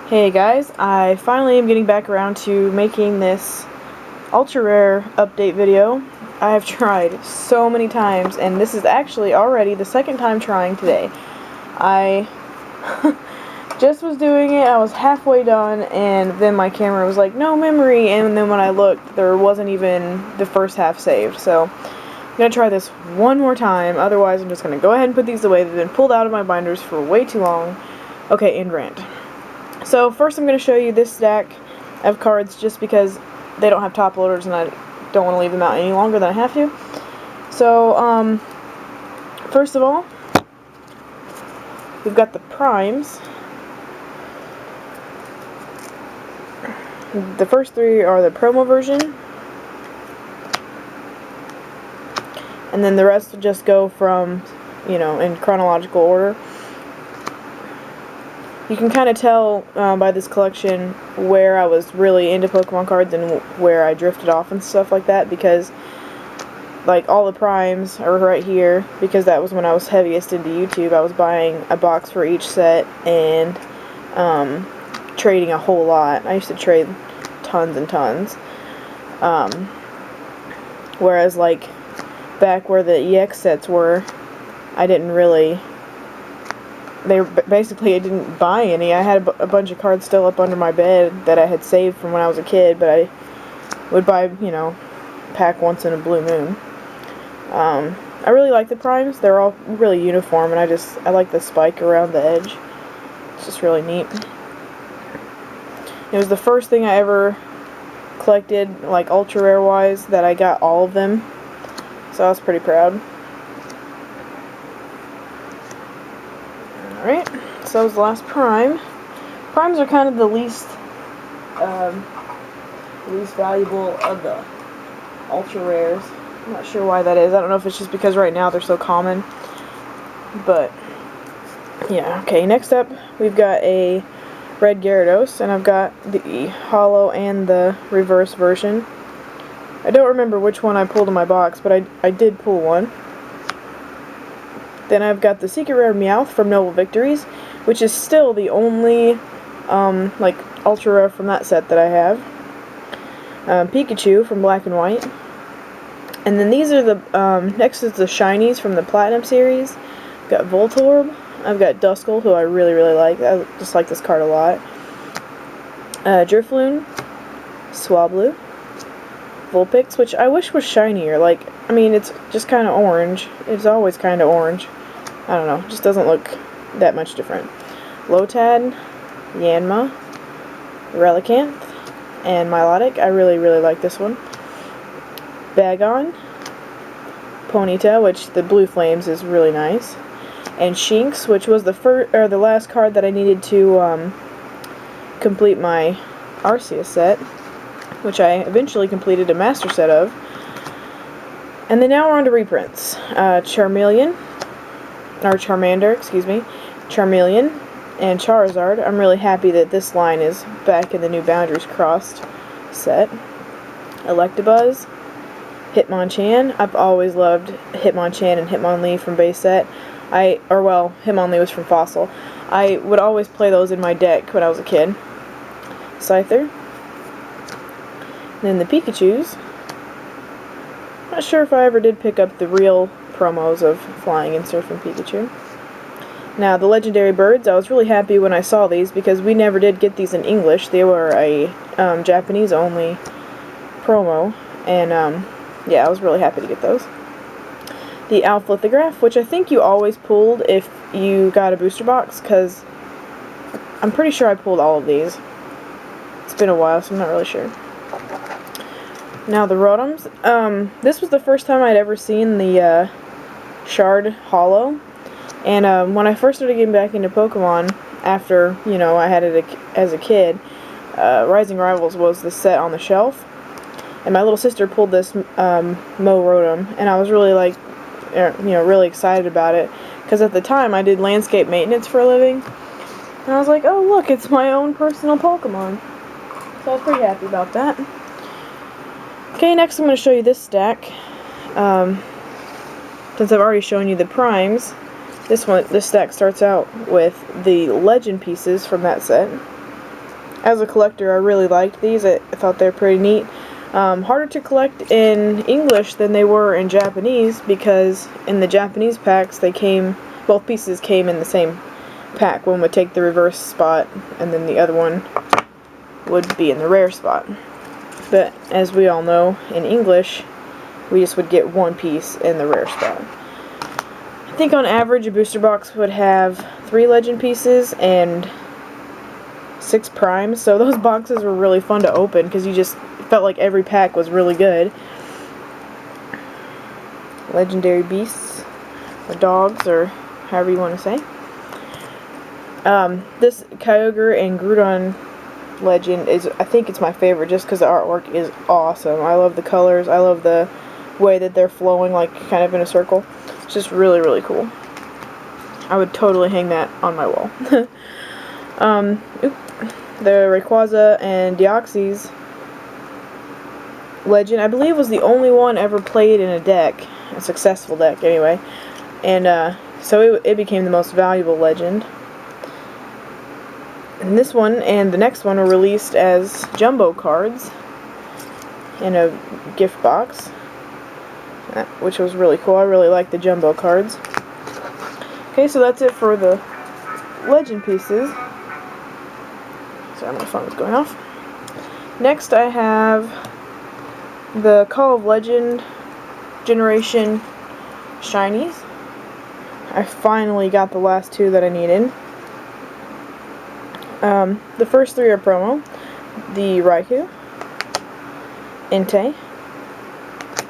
Hey guys, I finally am getting back around to making this ultra rare update video. I have tried so many times, and this is actually already the second time trying today. I just was doing it, I was halfway done, and then my camera was like, no memory, and then when I looked, there wasn't even the first half saved. So I'm going to try this one more time, otherwise I'm just going to go ahead and put these away. They've been pulled out of my binders for way too long. Okay, end rant. So first I'm going to show you this stack of cards just because they don't have top loaders and I don't want to leave them out any longer than I have to. So, first of all, we've got the primes. The first three are the promo version. And then the rest will just go from, in chronological order. You can kind of tell by this collection where I was really into Pokemon cards and where I drifted off and stuff like that, because like all the primes are right here, because that was when I was heaviest into YouTube. I was buying a box for each set and trading a whole lot. I used to trade tons and tons. Whereas like back where the EX sets were, I didn't really... basically, I didn't buy any. I had a bunch of cards still up under my bed that I had saved from when I was a kid, but I would buy, pack once in a blue moon. I really like the primes. They're all really uniform, and I like the spike around the edge. It's just really neat. It was the first thing I ever collected, like ultra rare wise, that I got all of them, so I was pretty proud. Alright, so that was the last prime. Primes are kind of the least valuable of the ultra rares. I'm not sure why that is. I don't know if it's just because right now they're so common. But, yeah. Okay, next up we've got a red Gyarados, and I've got the holo and the reverse version. I don't remember which one I pulled in my box, but I did pull one. Then I've got the Secret Rare Meowth from Noble Victories, which is still the only, ultra rare from that set that I have. Pikachu from Black and White. And then these are the, next is the Shinies from the Platinum series. I've got Voltorb. I've got Duskull, who I really, really like. I just like this card a lot. Drifloon. Swablu. Vulpix, which I wish was shinier. It's just kind of orange. It's always kind of orange. I don't know, it just doesn't look that much different. Lotad, Yanma, Relicanth, and Milotic. I really, really like this one. Bagon, Ponyta, which the Blue Flames is really nice. And Shinx, which was the last card that I needed to complete my Arceus set, which I eventually completed a master set of. And then now we're on to reprints. Charmeleon, and Charizard. I'm really happy that this line is back in the new Boundaries Crossed set. Electabuzz, Hitmonchan. I've always loved Hitmonchan and Hitmonlee from base set. Hitmonlee was from Fossil. I would always play those in my deck when I was a kid. Scyther. Then the Pikachus. Not sure if I ever did pick up the real promos of Flying and Surfing Pikachu. Now, the Legendary Birds, I was really happy when I saw these because we never did get these in English. They were a Japanese-only promo, and yeah, I was really happy to get those. The Alphalithograph, which I think you always pulled if you got a booster box, because I'm pretty sure I pulled all of these. It's been a while, so I'm not really sure. Now the Rotoms. This was the first time I'd ever seen the Shard Holo, and when I first started getting back into Pokemon, after I had it as a kid, Rising Rivals was the set on the shelf, and my little sister pulled this Mo Rotom, and I was really really excited about it, because at the time I did landscape maintenance for a living, and I was like, oh look, it's my own personal Pokemon, so I was pretty happy about that. Okay, next I'm going to show you this stack. Since I've already shown you the primes, this stack starts out with the legend pieces from that set. As a collector, I really liked these. I thought they were pretty neat. Harder to collect in English than they were in Japanese, because in the Japanese packs both pieces came in the same pack. One would take the reverse spot, and then the other one would be in the rare spot. But as we all know, in English, we just would get one piece in the rare spot. I think on average a booster box would have 3 legend pieces and 6 primes, so those boxes were really fun to open because you just felt like every pack was really good. Legendary beasts, or dogs, or however you want to say. This Kyogre and Groudon legend I think it's my favorite just because the artwork is awesome. I love the colors, I love the way that they're flowing like kind of in a circle. It's just really, really cool. I would totally hang that on my wall. The Rayquaza and Deoxys legend, I believe, was the only one ever played in a deck, a successful deck anyway, and so it became the most valuable legend. And this one and the next one were released as jumbo cards in a gift box, which was really cool. I really like the jumbo cards. Okay, so that's it for the legend pieces. Sorry, my phone was going off. Next I have the Call of Legend Generation Shinies. I finally got the last 2 that I needed. The first 3 are promo. The Raikou, Entei,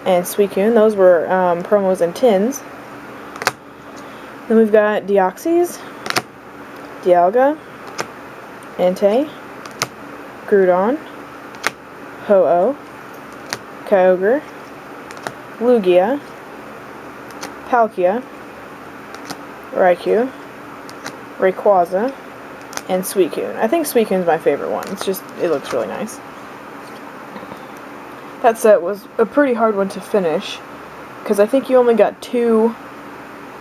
and Suicune. Those were promos and tins. Then we've got Deoxys, Dialga, Entei, Groudon, Ho-Oh, Kyogre, Lugia, Palkia, Raikou, Rayquaza, and Suicune. I think Suicune's my favorite one. It looks really nice. That set was a pretty hard one to finish, because I think you only got 2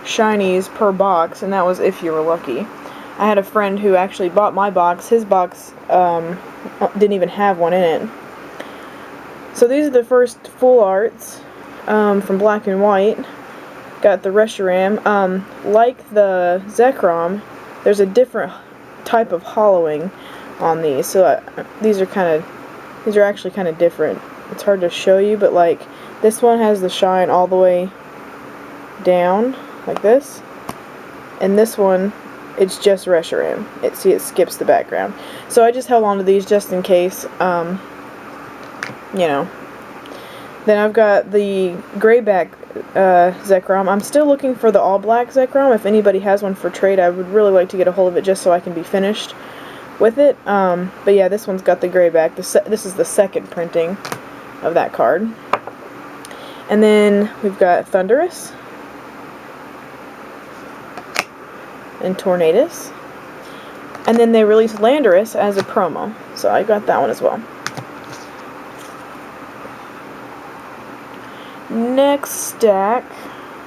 shinies per box, and that was if you were lucky. I had a friend who actually bought my box. His box didn't even have one in it. So these are the first full arts from Black and White. Got the Reshiram. Like the Zekrom, there's a different type of hollowing on these. So these are actually kind of different. It's hard to show you, but like this one has the shine all the way down like this, and this one, it's just Reshiram. See, it skips the background. So I just held on to these just in case, you know. Then I've got the Greyback Zekrom. I'm still looking for the all-black Zekrom. If anybody has one for trade, I would really like to get a hold of it just so I can be finished with it. But yeah, this one's got the Greyback. This is the second printing of that card. And then we've got Thundurus and Tornadus. And then they released Landorus as a promo. So I got that one as well. Next stack,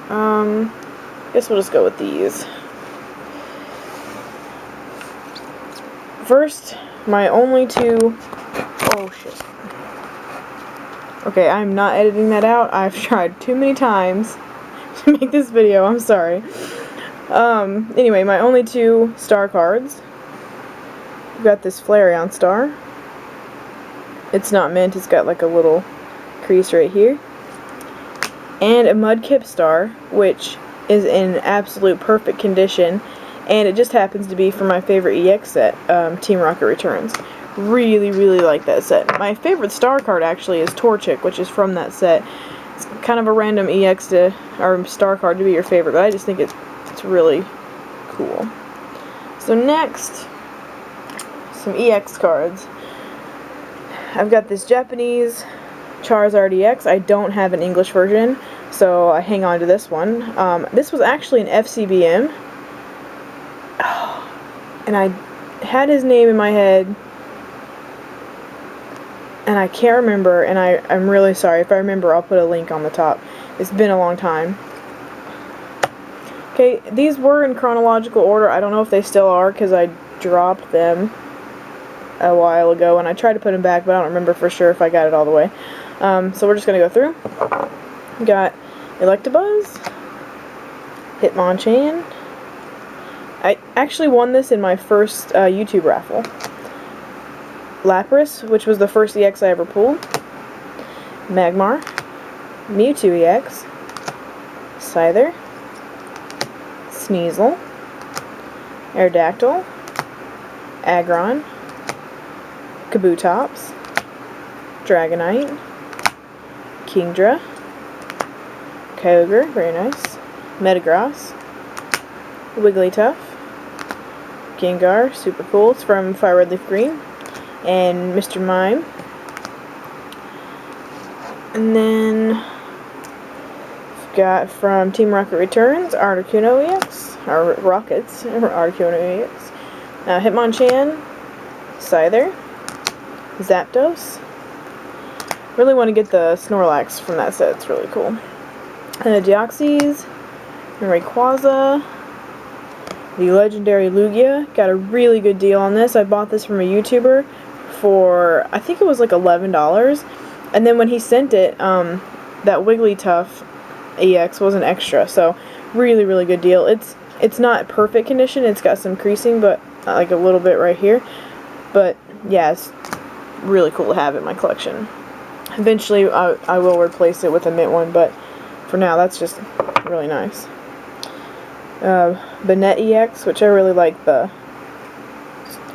guess we'll just go with these. First, my only 2, oh shit. Okay, I'm not editing that out. I've tried too many times to make this video, I'm sorry. Anyway, my only 2 star cards. We've got this Flareon star. It's not mint, it's got like a little crease right here. And a Mudkip star, which is in absolute perfect condition, and it just happens to be for my favorite EX set, Team Rocket Returns. Really, really like that set. My favorite star card actually is Torchic, which is from that set. It's kind of a random EX or star card to be your favorite, but I just think it's really cool. So next, some EX cards. I've got this Japanese Charizard EX. I don't have an English version, so I hang on to this one. This was actually an FCBM, and I had his name in my head, and I can't remember, and I'm really sorry. If I remember, I'll put a link on the top. It's been a long time. Okay, these were in chronological order. I don't know if they still are, because I dropped them. a while ago, and I tried to put them back, but I don't remember for sure if I got it all the way. So we're just going to go through. We got Electabuzz, Hitmonchan. I actually won this in my first YouTube raffle. Lapras, which was the first EX I ever pulled. Magmar, Mewtwo EX, Scyther, Sneasel, Aerodactyl, Aggron, Kabutops, Dragonite, Kingdra, Kyogre, very nice, Metagross, Wigglytuff, Gengar, super cool, it's from Fire Red Leaf Green, and Mr. Mime. And then we've got from Team Rocket Returns, Articuno EX, or Rockets, Articuno EX, Hitmonchan, Scyther, Zapdos. Really want to get the Snorlax from that set, it's really cool. Deoxys, Rayquaza, the legendary Lugia. Got a really good deal on this. I bought this from a YouTuber for, I think it was like $11. And then when he sent it, that Wigglytuff EX was an extra. So really, really good deal. It's not perfect condition. It's got some creasing, but like a little bit right here. But yeah, it's really cool to have it in my collection. Eventually, I will replace it with a mint one, but for now, that's just really nice. Banette EX, which I really like the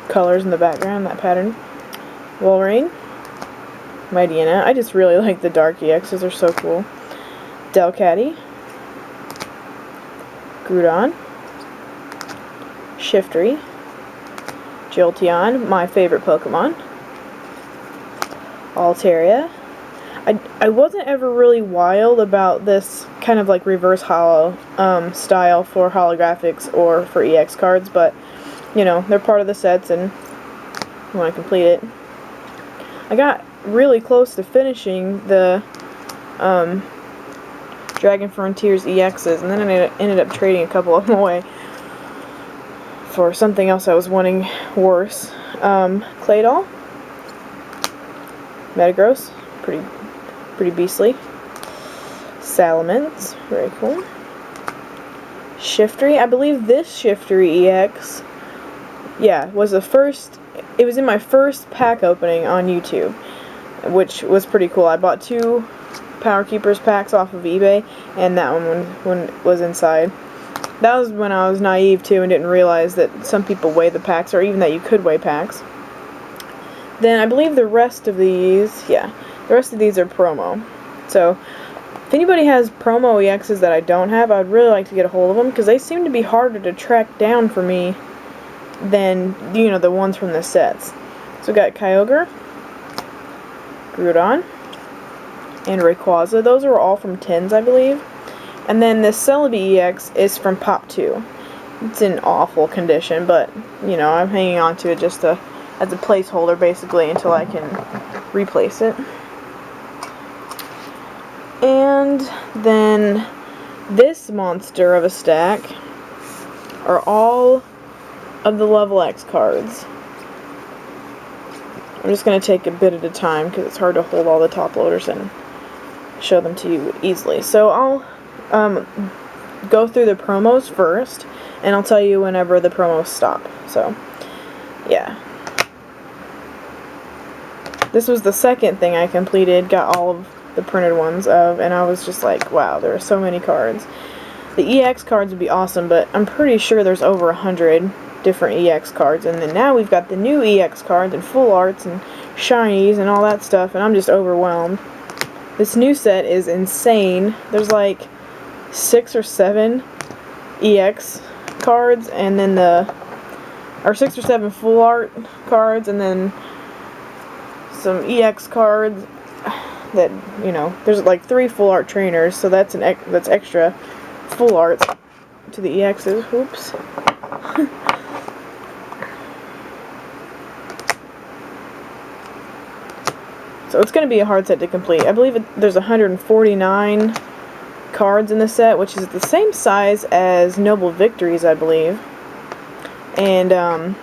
colors in the background, that pattern. Walrein, Mightyena. I just really like the dark EXs, they're so cool. Delcatty, Groudon, Shiftry, Jolteon, my favorite Pokemon, Altaria. I wasn't ever really wild about this kind of like reverse holo style for holographics or for EX cards, but you know, they're part of the sets and I want to complete it. I got really close to finishing the Dragon Frontiers EXs, and then I ended up trading a couple of them away for something else I was wanting worse. Claydol, Metagross, pretty beastly. Salamence, very cool. Shiftry, I believe this Shiftry EX, yeah, was the first, it was in my first pack opening on YouTube, which was pretty cool. I bought 2 Power Keepers packs off of eBay, and that one was inside. That was when I was naive too and didn't realize that some people weigh the packs, or even that you could weigh packs. Then I believe the rest of these, yeah, the rest of these are promo. So if anybody has promo EXs that I don't have, I would really like to get a hold of them, because they seem to be harder to track down for me than, you know, the ones from the sets. So we got Kyogre, Groudon, and Rayquaza. Those are all from 10s, I believe. And then this Celebi EX is from Pop 2. It's in awful condition, but, you know, I'm hanging on to it just as a placeholder, basically, until I can replace it. And then this monster of a stack are all of the Level X cards. I'm just going to take a bit at a time because it's hard to hold all the top loaders and show them to you easily. So I'll go through the promos first, and I'll tell you whenever the promos stop. So, yeah. This was the second thing I completed, got all of the printed ones of, and I was just like, wow, there are so many cards. The EX cards would be awesome, but I'm pretty sure there's over 100 different EX cards, and then now we've got the new EX cards and full arts and shinies and all that stuff, and I'm just overwhelmed. This new set is insane. There's like 6 or 7 EX cards, and then or 6 or 7 full art cards, and then some EX cards that, you know, there's like 3 full art trainers, so that's that's extra full art to the EXs. Oops. So it's going to be a hard set to complete. I believe there's 149 cards in the set, which is the same size as Noble Victories, I believe. And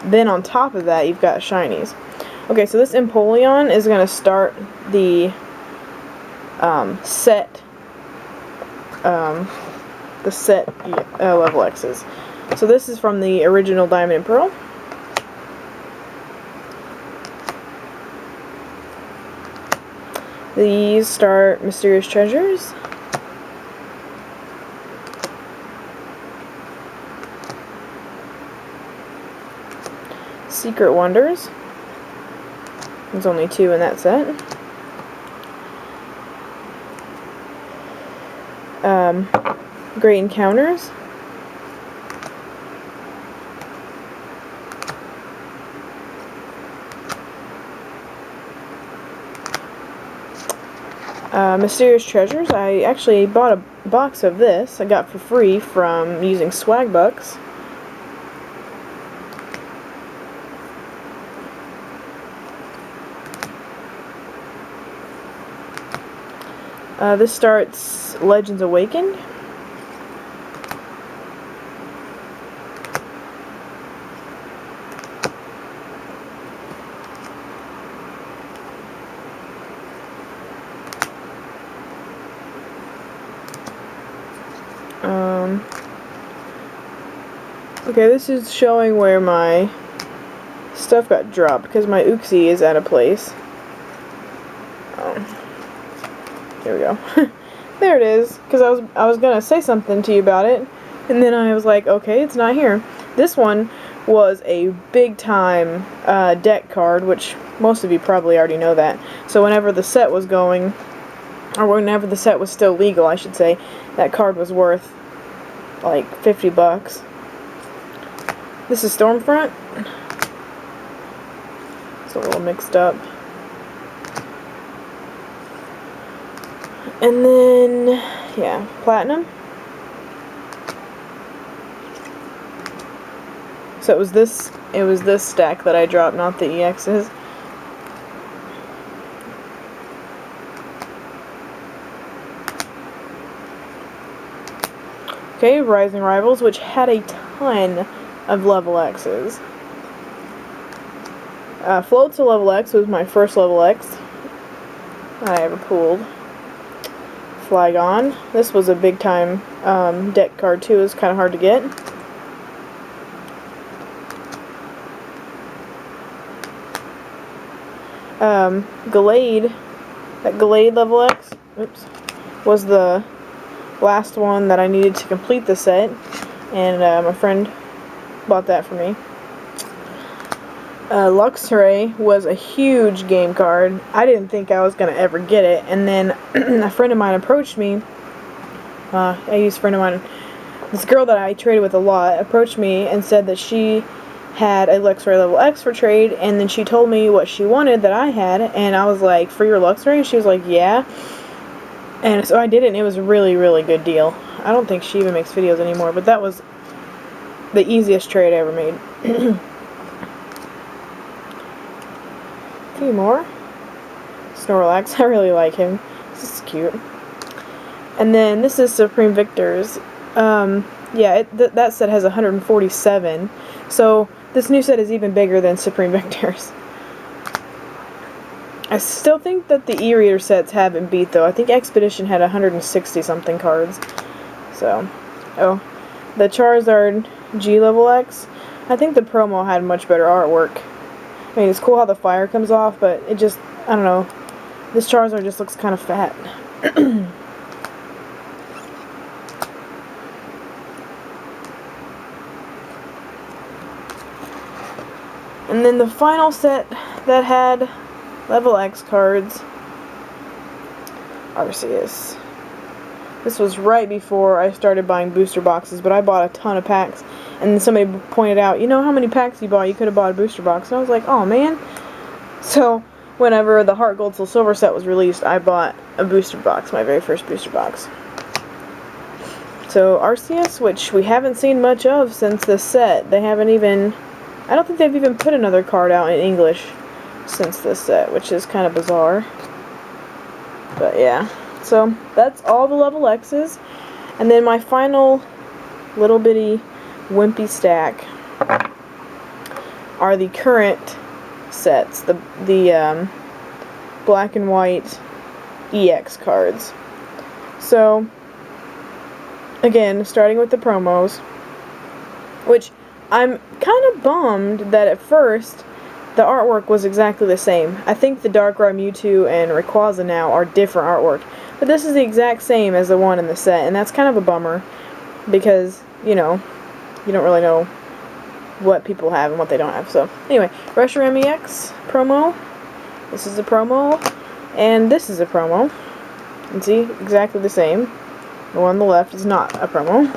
then on top of that, you've got shinies. Okay, so this Empoleon is going to start the set level X's. So this is from the original Diamond and Pearl. These start Mysterious Treasures. Secret Wonders. There's only 2 in that set. Great Encounters. Mysterious Treasures. I actually bought a box of this. I got for free from using swag bucks. This starts Legends Awakened. Okay, this is showing where my stuff got dropped because my Uxie is at a place. Here we go. There it is. Because I was gonna say something to you about it, and then I was like, okay, it's not here. This one was a big time deck card, which most of you probably already know that. So whenever the set was going, or whenever the set was still legal, I should say, that card was worth like 50 bucks. This is Stormfront. It's a little mixed up. And then, yeah, Platinum. So it was this stack that I dropped, not the EXs. Okay, Rising Rivals, which had a ton of level X's. Float to level X was my first level X I ever pulled. Flygon. This was a big time deck card too. It was kind of hard to get. Gallade. That Gallade level X, oops, was the last one that I needed to complete the set, and my friend bought that for me. Luxray was a huge game card. I didn't think I was going to ever get it, and then a friend of mine approached me. I use friend of mine. This girl that I traded with a lot approached me and said that she had a Luxray level X for trade, and then she told me what she wanted that I had, and I was like, for your Luxray? And she was like, yeah. And so I did it, and it was a really, really good deal. I don't think she even makes videos anymore, but that was the easiest trade I ever made. A few more. Snorlax, I really like him. This is cute. And then this is Supreme Victors. Yeah, that set has 147. So this new set is even bigger than Supreme Victors. I still think that the E-Reader sets haven't beat though. I think Expedition had 160 something cards. So, oh, the Charizard G level X. I think the promo had much better artwork. I mean, it's cool how the fire comes off, but it just, I don't know. This Charizard just looks kind of fat. And then the final set that had level X cards, Arceus. This was right before I started buying booster boxes, but I bought a ton of packs. And then somebody pointed out, you know how many packs you bought? You could have bought a booster box. And I was like, oh man. So whenever the Heart Gold Soul Silver set was released, I bought a booster box, my very first booster box. So Arceus, which we haven't seen much of since this set. They haven't even, I don't think they've even put another card out in English since this set, which is kind of bizarre. But yeah, so that's all the level X's. And then my final little bitty wimpy stack are the current sets, the black and white EX cards. So, again, starting with the promos, which I'm kind of bummed that at first the artwork was exactly the same. I think the Darkrai, Mewtwo, and Rayquaza now are different artwork, but this is the exact same as the one in the set, and that's kind of a bummer because, you know, you don't really know what people have and what they don't have. So, anyway, Reshiram EX promo. This is a promo, and this is a promo. You can see exactly the same. The one on the left is not a promo.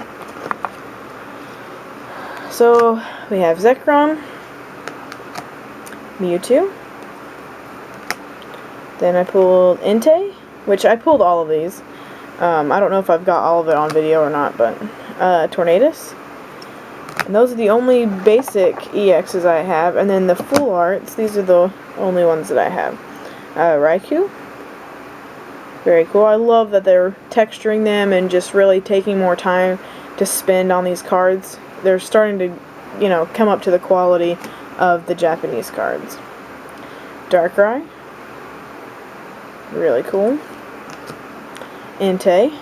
So, we have Zekrom, Mewtwo. Then I pulled Entei, which I pulled all of these. I don't know if I've got all of it on video or not, but Tornadus. And those are the only basic EXs I have. And then the full arts, these are the only ones that I have. Raikou. Very cool. I love that they're texturing them and just really taking more time to spend on these cards. They're starting to, you know, come up to the quality of the Japanese cards. Darkrai. Really cool. Entei.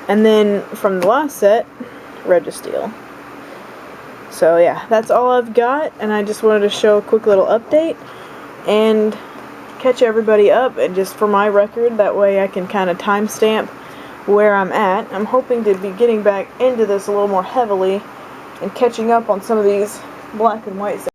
And then from the last set, Registeel. So yeah, that's all I've got, and I just wanted to show a quick little update and catch everybody up, and just for my record, that way I can kind of timestamp where I'm at. I'm hoping to be getting back into this a little more heavily and catching up on some of these black and white sets.